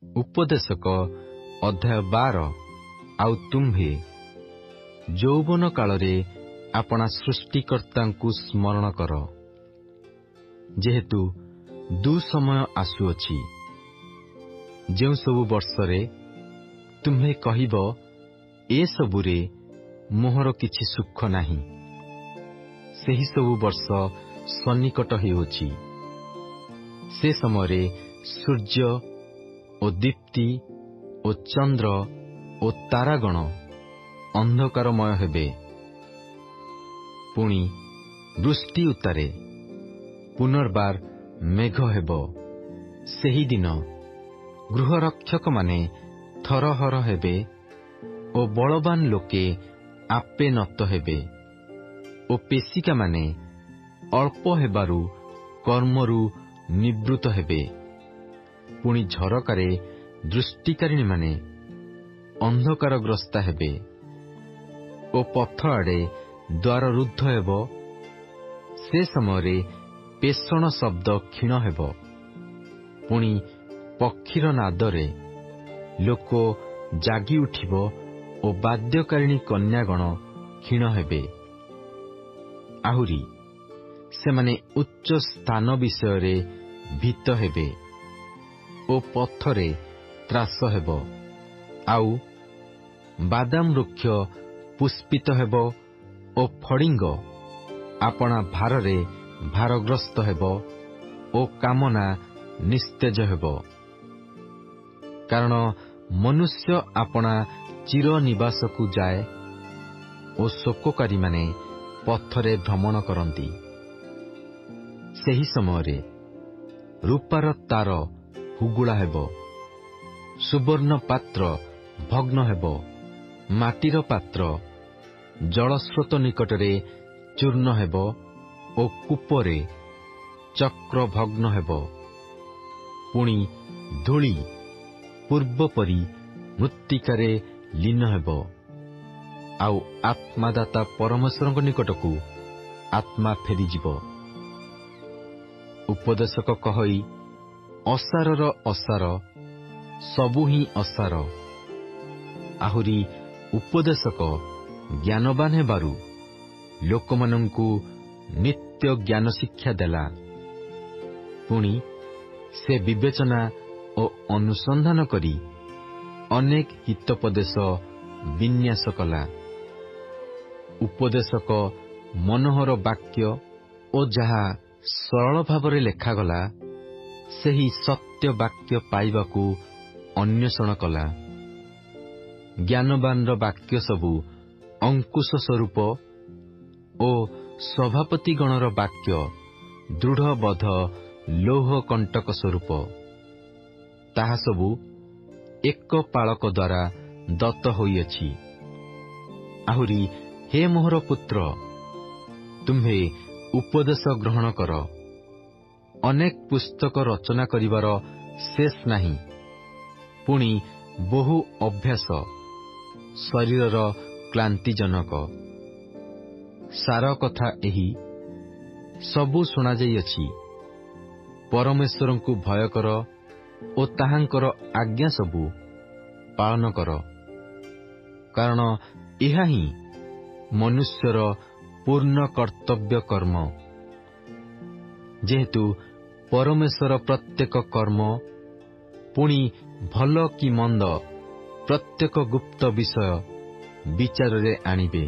ଉପଦେଶକ ଅଧ୍ୟାୟ 12। ଆଉ ତୁମ୍ଭେ ଯୌବନ କାଳରେ ଆପଣା ସୃଷ୍ଟିକର୍ତ୍ତାଙ୍କୁ ସ୍ମରଣ କର, ଯେହେତୁ ଦୁଃସମୟ ଆସୁଅଛି, ଯେଉଁ ସବୁ ବର୍ଷରେ ତୁମ୍ଭେ କହିବ, ଏସବୁରେ ମୋହର କିଛି ସୁଖ ନାହିଁ, ସେହି ସବୁ ବର୍ଷ ସନ୍ନିକଟ ହେଉଅଛି। ସେ ସମୟରେ ସୂର୍ଯ୍ୟ ଓ ଦୀପ୍ତି ଓ ଚନ୍ଦ୍ର ଓ ତାରାଗଣ ଅନ୍ଧକାରମୟ ହେବେ। ପୁଣି ବୃଷ୍ଟି ଉତ୍ତାରେ ପୁନର୍ବାର ମେଘ ହେବ। ସେହିଦିନ ଗୃହରକ୍ଷକମାନେ ଥରହର ହେବେ ଓ ବଳବାନ ଲୋକେ ଆପେ ନତ ହେବେ ଓ ପେଶିକାମାନେ ଅଳ୍ପ ହେବାରୁ କର୍ମରୁ ନିବୃତ୍ତ ହେବେ। ପୁଣି ଝରକାରେ ଦୃଷ୍ଟିକାରିଣୀମାନେ ଅନ୍ଧକାରଗ୍ରସ୍ତା ହେବେ ଓ ପଥ ଆଡ଼େ ଦ୍ୱାର ରୁଦ୍ଧ ହେବ। ସେ ସମୟରେ ପେଷଣ ଶବ୍ଦ କ୍ଷୀଣ ହେବ। ପୁଣି ପକ୍ଷୀର ନାଦରେ ଲୋକ ଜାଗି ଉଠିବ ଓ ବାଦ୍ୟକାରିଣୀ କନ୍ୟାଗଣ କ୍ଷୀଣ ହେବେ। ଆହୁରି ସେମାନେ ଉଚ୍ଚ ସ୍ଥାନ ବିଷୟରେ ଭୀତ ହେବେ ଓ ପଥରେ ତ୍ରାସ ହେବ। ଆଉ ବାଦାମ ବୃକ୍ଷ ପୁଷ୍ପିତ ହେବ ଓ ଫଡ଼ିଙ୍ଗ ଆପଣା ଭାରରେ ଭାରଗ୍ରସ୍ତ ହେବ ଓ କାମନା ନିସ୍ତେଜ ହେବ। କାରଣ ମନୁଷ୍ୟ ଆପଣା ଚିର ନିବାସକୁ ଯାଏ ଓ ଶୋକକାରୀମାନେ ପଥରେ ଭ୍ରମଣ କରନ୍ତି। ସେହି ସମୟରେ ରୂପାର ତାର ହୁଗୁଳା ହେବ, ସୁବର୍ଣ୍ଣ ପାତ୍ର ଭଗ୍ନ ହେବ, ମାଟିର ପାତ୍ର ଜଳସ୍ରୋତ ନିକଟରେ ଚୂର୍ଣ୍ଣ ହେବ ଓ କୂପରେ ଚକ୍ର ଭଗ୍ନ ହେବ। ପୁଣି ଧୂଳି ପୂର୍ବ ପରି ମୃତ୍ତିକାରେ ଲୀନ ହେବ। ଆଉ ଆତ୍ମାଦାତା ପରମେଶ୍ୱରଙ୍କ ନିକଟକୁ ଆତ୍ମା ଫେରିଯିବ। ଉପଦେଶକ କହଇ ଅସାରର ଅସାର, ସବୁ ହିଁ ଅସାର। ଆହୁରି ଉପଦେଶକ ଜ୍ଞାନବାନ ହେବାରୁ ଲୋକମାନଙ୍କୁ ନିତ୍ୟ ଜ୍ଞାନ ଶିକ୍ଷା ଦେଲା। ପୁଣି ସେ ବିବେଚନା ଓ ଅନୁସନ୍ଧାନ କରି ଅନେକ ହିତୋପଦେଶ ବିନ୍ୟାସ କଲା। ଉପଦେଶକ ମନୋହର ବାକ୍ୟ ଓ ଯାହା ସରଳ ଭାବରେ ଲେଖାଗଲା, ସେହି ସତ୍ୟ ବାକ୍ୟ ପାଇବାକୁ ଅନ୍ୱେଷଣ କଲା। ଜ୍ଞାନବାନର ବାକ୍ୟ ସବୁ ଅଙ୍କୁଶ ସ୍ୱରୂପ ଓ ସଭାପତିଗଣର ବାକ୍ୟ ଦୃଢ଼ବଦ୍ଧ ଲୌହ କଣ୍ଟକ ସ୍ୱରୂପ। ତାହା ସବୁ ଏକ ପାଳକ ଦ୍ୱାରା ଦତ୍ତ ହୋଇଅଛି। ଆହୁରି ହେ ମୋହର ପୁତ୍ର, ତୁମ୍ଭେ ଉପଦେଶ ଗ୍ରହଣ କର। ଅନେକ ପୁସ୍ତକ ରଚନା କରିବାର ଶେଷ ନାହିଁ। ପୁଣି ବହୁ ଅଭ୍ୟାସ ଶରୀରର କ୍ଳାନ୍ତିଜନକ। ସାର କଥା ଏହି, ସବୁ ଶୁଣାଯାଇଅଛି, ପରମେଶ୍ୱରଙ୍କୁ ଭୟ କର ଓ ତାହାଙ୍କର ଆଜ୍ଞା ସବୁ ପାଳନ କର। କାରଣ ଏହା ହିଁ ମନୁଷ୍ୟର ପୂର୍ଣ୍ଣ କର୍ତ୍ତବ୍ୟ କର୍ମ। ଯେହେତୁ ପରମେଶ୍ୱର ପ୍ରତ୍ୟେକ କର୍ମ, ପୁଣି ଭଲ କି ମନ୍ଦ ପ୍ରତ୍ୟେକ ଗୁପ୍ତ ବିଷୟ ବିଚାରରେ ଆଣିବେ।